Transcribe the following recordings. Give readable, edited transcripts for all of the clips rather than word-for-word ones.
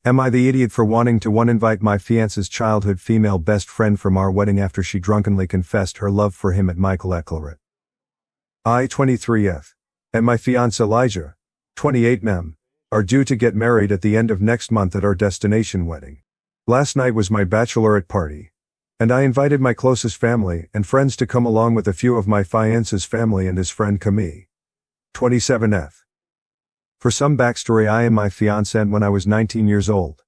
Am I the idiot for wanting to uninvite my fiance's childhood female best friend from our wedding after she drunkenly confessed her love for him at my bachelorette? I, 23F, and my fiancé Elijah, 28M, are due to get married at the end of next month at our destination wedding. Last night was my bachelorette party, and I invited my closest family and friends to come along with a few of my fiancé's family and his friend Camille, 27F. For some backstory, I and my fiancé met when I was 19 years old.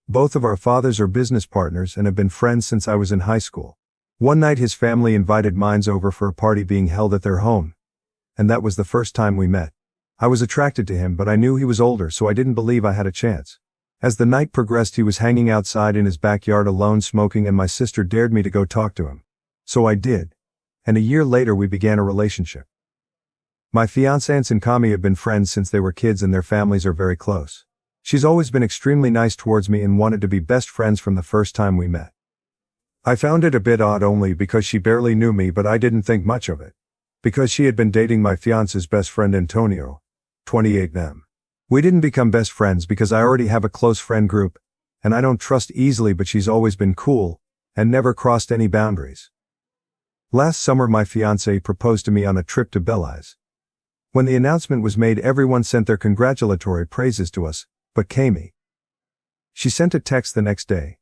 Both of our fathers are business partners and have been friends since I was in high school. One night his family invited mine over for a party being held at their home, and that was the first time we met. I was attracted to him, but I knew he was older, so I didn't believe I had a chance. As the night progressed, he was hanging outside in his backyard alone smoking, and my sister dared me to go talk to him. So I did, and a year later we began a relationship. My fiancée and Camille have been friends since they were kids, and their families are very close. She's always been extremely nice towards me and wanted to be best friends from the first time we met. I found it a bit odd only because she barely knew me, but I didn't think much of it, because she had been dating my fiancé's best friend Antonio, 28M. We didn't become best friends because I already have a close friend group, and I don't trust easily, but she's always been cool and never crossed any boundaries. Last summer my fiancé proposed to me on a trip to Belize. When the announcement was made, everyone sent their congratulatory praises to us, but Camille. She sent a text the next day,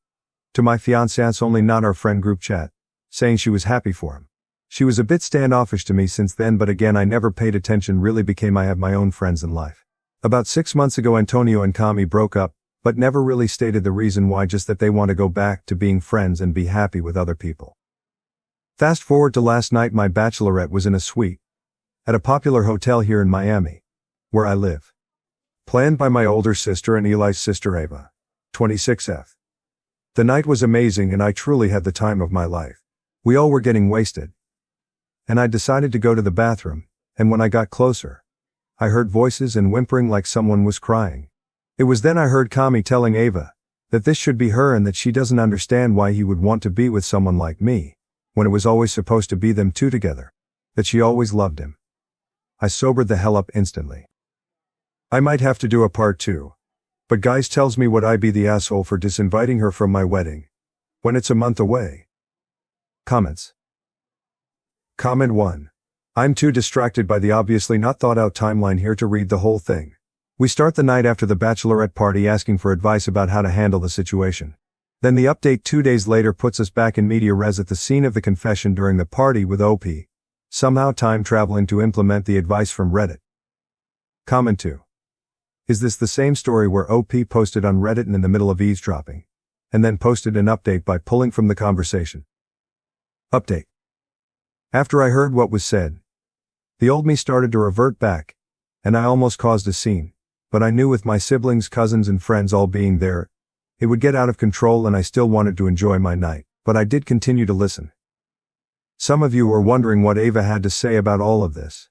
to my fiancé only, not our friend group chat, saying she was happy for him. She was a bit standoffish to me since then, but again I never paid attention, really became I have my own friends in life. About 6 months ago Antonio and Camille broke up, but never really stated the reason why, just that they want to go back to being friends and be happy with other people. Fast forward to last night, my bachelorette was in a suite at a popular hotel here in Miami, where I live. Planned by my older sister and Eli's sister Ava, 26F. The night was amazing and I truly had the time of my life. We all were getting wasted, and I decided to go to the bathroom, and when I got closer, I heard voices and whimpering like someone was crying. It was then I heard Camille telling Ava that this should be her and that she doesn't understand why he would want to be with someone like me, when it was always supposed to be them two together, that she always loved him. I sobered the hell up instantly. I might have to do a part 2. But guys tells me would I be the asshole for disinviting her from my wedding, when it's a month away? Comments. Comment 1. I'm too distracted by the obviously not thought out timeline here to read the whole thing. We start the night after the bachelorette party asking for advice about how to handle the situation. Then the update 2 days later puts us back in media res at the scene of the confession during the party with OP, somehow time traveling to implement the advice from Reddit. Comment 2. Is this the same story where OP posted on Reddit and in the middle of eavesdropping, and then posted an update by pulling from the conversation? Update. After I heard what was said, the old me started to revert back, and I almost caused a scene, but I knew with my siblings, cousins and friends all being there, it would get out of control and I still wanted to enjoy my night, but I did continue to listen. Some of you were wondering what Ava had to say about all of this.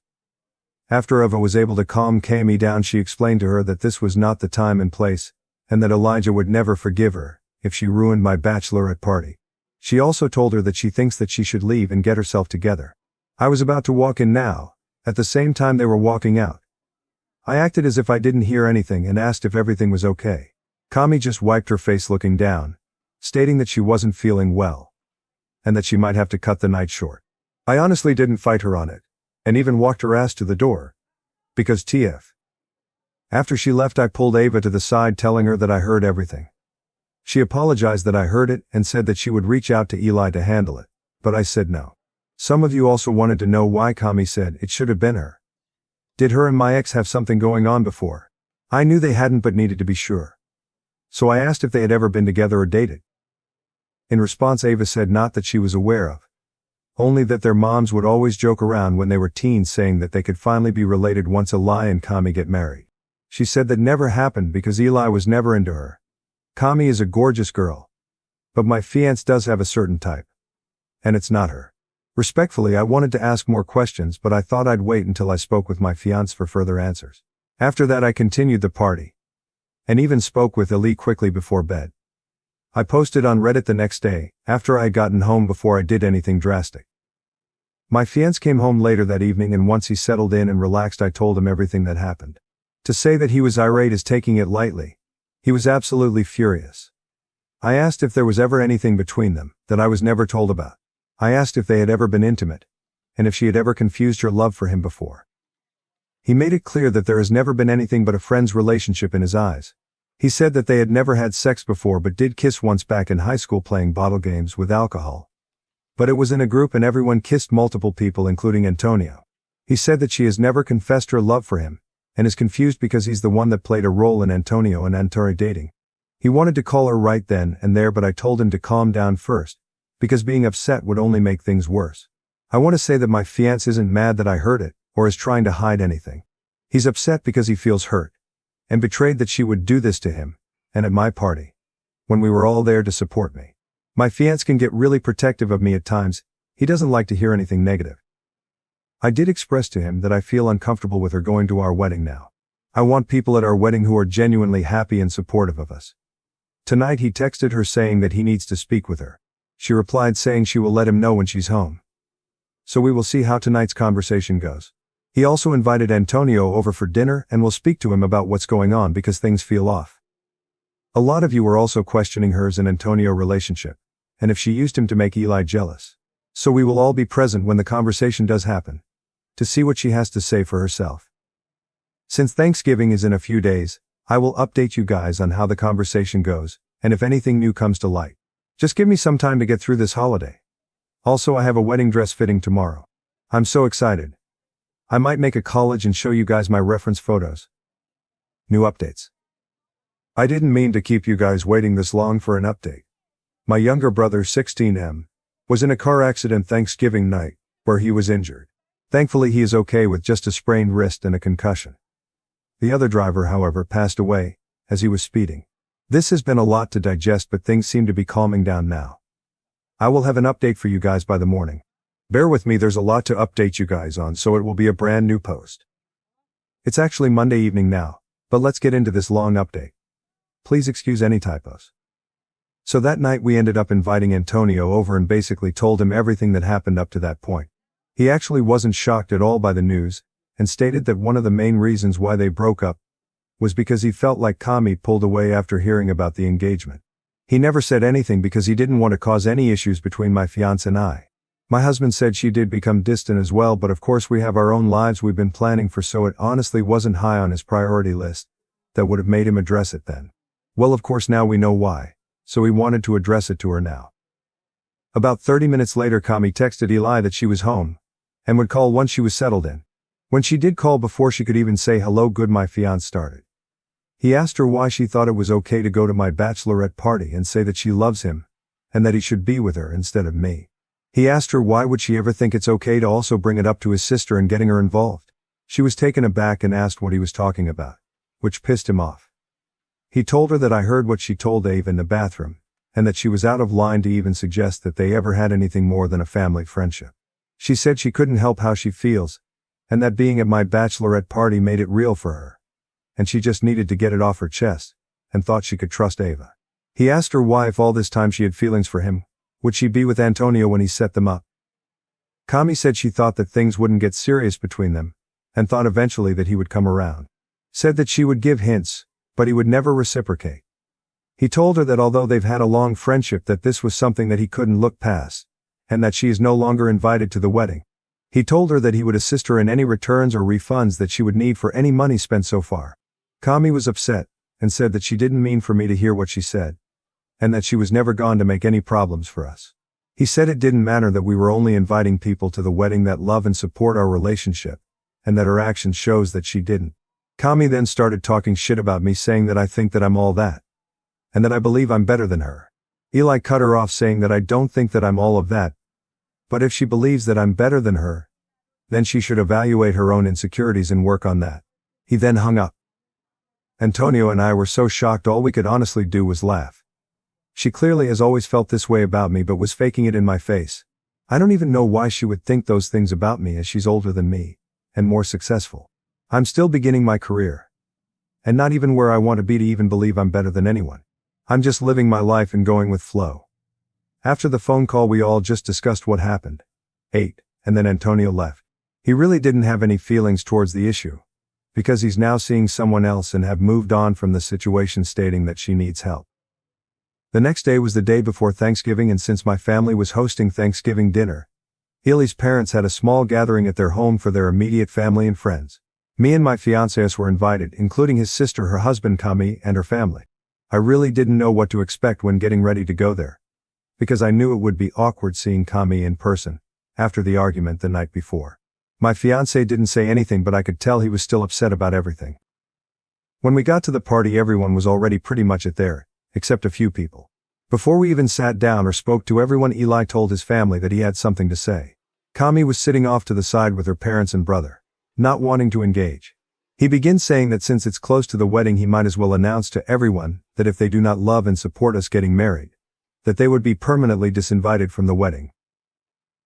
After Ava was able to calm Camille down, she explained to her that this was not the time and place, and that Elijah would never forgive her if she ruined my bachelorette party. She also told her that she thinks that she should leave and get herself together. I was about to walk in now, at the same time they were walking out. I acted as if I didn't hear anything and asked if everything was okay. Camille just wiped her face looking down, stating that she wasn't feeling well, and that she might have to cut the night short. I honestly didn't fight her on it, and even walked her ass to the door, because TF. After she left I pulled Ava to the side telling her that I heard everything. She apologized that I heard it and said that she would reach out to Eli to handle it, but I said no. Some of you also wanted to know why Camille said it should have been her. Did her and my ex have something going on before? I knew they hadn't but needed to be sure. So I asked if they had ever been together or dated. In response Ava said not that she was aware of, only that their moms would always joke around when they were teens saying that they could finally be related once Eli and Camille get married. She said that never happened because Eli was never into her. Camille is a gorgeous girl, but my fiancé does have a certain type, and it's not her. Respectfully, I wanted to ask more questions, but I thought I'd wait until I spoke with my fiancé for further answers. After that I continued the party, and even spoke with Eli quickly before bed. I posted on Reddit the next day, after I had gotten home before I did anything drastic. My fiancé came home later that evening, and once he settled in and relaxed I told him everything that happened. To say that he was irate is taking it lightly, He was absolutely furious. I asked if there was ever anything between them that I was never told about. I asked if they had ever been intimate, and if she had ever confused her love for him before. He made it clear that there has never been anything but a friend's relationship in his eyes. He said that they had never had sex before but did kiss once back in high school playing bottle games with alcohol. But it was in a group and everyone kissed multiple people including Antonio. He said that she has never confessed her love for him, and is confused because he's the one that played a role in Antonio and Antori dating. He wanted to call her right then and there, but I told him to calm down first, because being upset would only make things worse. I want to say that my fiancé isn't mad that I heard it, or is trying to hide anything. He's upset because he feels hurt, and betrayed that she would do this to him, and at my party, when we were all there to support me. My fiancé can get really protective of me at times. He doesn't like to hear anything negative. I did express to him that I feel uncomfortable with her going to our wedding now. I want people at our wedding who are genuinely happy and supportive of us. Tonight he texted her saying that he needs to speak with her. She replied saying she will let him know when she's home. So we will see how tonight's conversation goes. He also invited Antonio over for dinner and will speak to him about what's going on because things feel off. A lot of you are also questioning hers and Antonio relationship, and if she used him to make Eli jealous. So we will all be present when the conversation does happen, to see what she has to say for herself. Since Thanksgiving is in a few days, I will update you guys on how the conversation goes, and if anything new comes to light. Just give me some time to get through this holiday. Also, I have a wedding dress fitting tomorrow. I'm so excited. I might make a collage and show you guys my reference photos. New updates. I didn't mean to keep you guys waiting this long for an update. My younger brother 16M was in a car accident Thanksgiving night, where he was injured. Thankfully he is okay with just a sprained wrist and a concussion. The other driver, however, passed away as he was speeding. This has been a lot to digest, but things seem to be calming down now. I will have an update for you guys by the morning. Bear with me, there's a lot to update you guys on, so it will be a brand new post. It's actually Monday evening now, but let's get into this long update. Please excuse any typos. So that night we ended up inviting Antonio over and basically told him everything that happened up to that point. He actually wasn't shocked at all by the news, and stated that one of the main reasons why they broke up was because he felt like Kami pulled away after hearing about the engagement. He never said anything because he didn't want to cause any issues between my fiancé and I. My husband said she did become distant as well, but of course we have our own lives we've been planning for, so it honestly wasn't high on his priority list. That would have made him address it then. Well, of course now we know why, so he wanted to address it to her now. About 30 minutes later Kami texted Eli that she was home, and would call once she was settled in. When she did call, before she could even say hello, good my fiancé started. He asked her why she thought it was okay to go to my bachelorette party and say that she loves him, and that he should be with her instead of me. He asked her why would she ever think it's okay to also bring it up to his sister and getting her involved. She was taken aback and asked what he was talking about, which pissed him off. He told her that I heard what she told Ava in the bathroom, and that she was out of line to even suggest that they ever had anything more than a family friendship. She said she couldn't help how she feels, and that being at my bachelorette party made it real for her, and she just needed to get it off her chest, and thought she could trust Ava. He asked her why, if all this time she had feelings for him, would she be with Antonio when he set them up. Kami said she thought that things wouldn't get serious between them, and thought eventually that he would come around. Said that she would give hints, but he would never reciprocate. He told her that although they've had a long friendship, that this was something that he couldn't look past, and that she is no longer invited to the wedding. He told her that he would assist her in any returns or refunds that she would need for any money spent so far. Kami was upset, and said that she didn't mean for me to hear what she said, and that she was never gone to make any problems for us. He said it didn't matter that we were only inviting people to the wedding that love and support our relationship, and that her actions shows that she didn't. Kami then started talking shit about me, saying that I think that I'm all that, and that I believe I'm better than her. Eli cut her off, saying that I don't think that I'm all of that, but if she believes that I'm better than her, then she should evaluate her own insecurities and work on that. He then hung up. Antonio and I were so shocked, all we could honestly do was laugh. She clearly has always felt this way about me, but was faking it in my face. I don't even know why she would think those things about me, as she's older than me, and more successful. I'm still beginning my career, and not even where I want to be to even believe I'm better than anyone. I'm just living my life and going with flow. After the phone call we all just discussed what happened, ate, and then Antonio left. He really didn't have any feelings towards the issue, because he's now seeing someone else and have moved on from the situation, stating that she needs help. The next day was the day before Thanksgiving, and since my family was hosting Thanksgiving dinner, Ili's parents had a small gathering at their home for their immediate family and friends. Me and my fiancé were invited, including his sister, her husband Kami, and her family. I really didn't know what to expect when getting ready to go there, because I knew it would be awkward seeing Kami in person after the argument the night before. My fiancé didn't say anything, but I could tell he was still upset about everything. When we got to the party, everyone was already pretty much there, except a few people. Before we even sat down or spoke to everyone, Eli told his family that he had something to say. Kami was sitting off to the side with her parents and brother, not wanting to engage. He begins saying that since it's close to the wedding, he might as well announce to everyone that if they do not love and support us getting married, that they would be permanently disinvited from the wedding.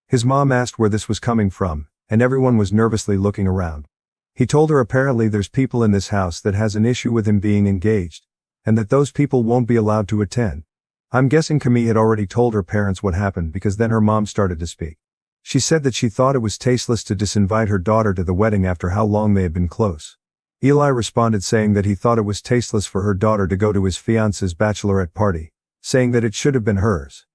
His mom asked where this was coming from, and everyone was nervously looking around. He told her apparently there's people in this house that has an issue with him being engaged, and that those people won't be allowed to attend. I'm guessing Kami had already told her parents what happened, because then her mom started to speak. She said that she thought it was tasteless to disinvite her daughter to the wedding after how long they had been close. Eli responded saying that he thought it was tasteless for her daughter to go to his fiance's bachelorette party, saying that it should have been hers.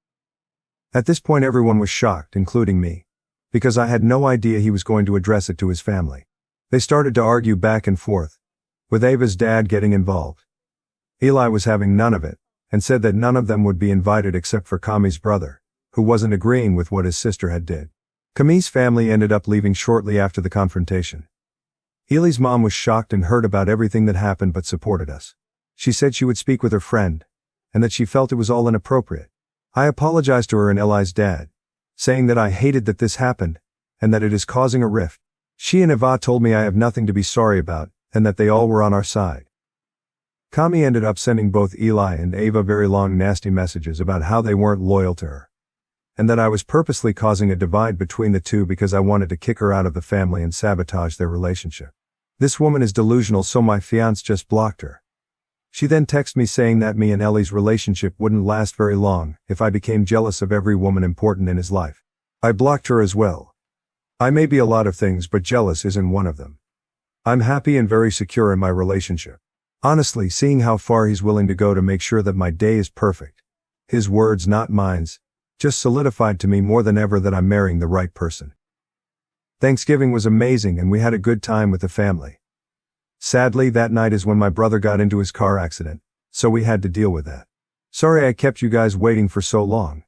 At this point everyone was shocked, including me, because I had no idea he was going to address it to his family. They started to argue back and forth, with Ava's dad getting involved. Eli was having none of it, and said that none of them would be invited except for Kami's brother, who wasn't agreeing with what his sister had did. Kami's family ended up leaving shortly after the confrontation. Eli's mom was shocked and heard about everything that happened but supported us. She said she would speak with her friend, and that she felt it was all inappropriate. I apologized to her and Eli's dad, saying that I hated that this happened, and that it is causing a rift. She and Ava told me I have nothing to be sorry about, and that they all were on our side. Kami ended up sending both Eli and Ava very long nasty messages about how they weren't loyal to her, and that I was purposely causing a divide between the two because I wanted to kick her out of the family and sabotage their relationship. This woman is delusional, so my fiancé just blocked her. She then texted me saying that me and Ellie's relationship wouldn't last very long if I became jealous of every woman important in his life. I blocked her as well. I may be a lot of things, but jealous isn't one of them. I'm happy and very secure in my relationship. Honestly, seeing how far he's willing to go to make sure that my day is perfect, his words not mine's, just solidified to me more than ever that I'm marrying the right person. Thanksgiving was amazing and we had a good time with the family. Sadly, that night is when my brother got into his car accident, so we had to deal with that. Sorry I kept you guys waiting for so long.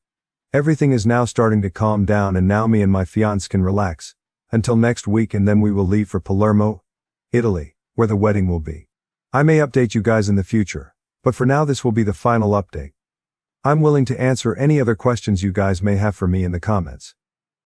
Everything is now starting to calm down and now me and my fiancé can relax until next week, and then we will leave for Palermo, Italy, where the wedding will be. I may update you guys in the future, but for now this will be the final update. I'm willing to answer any other questions you guys may have for me in the comments.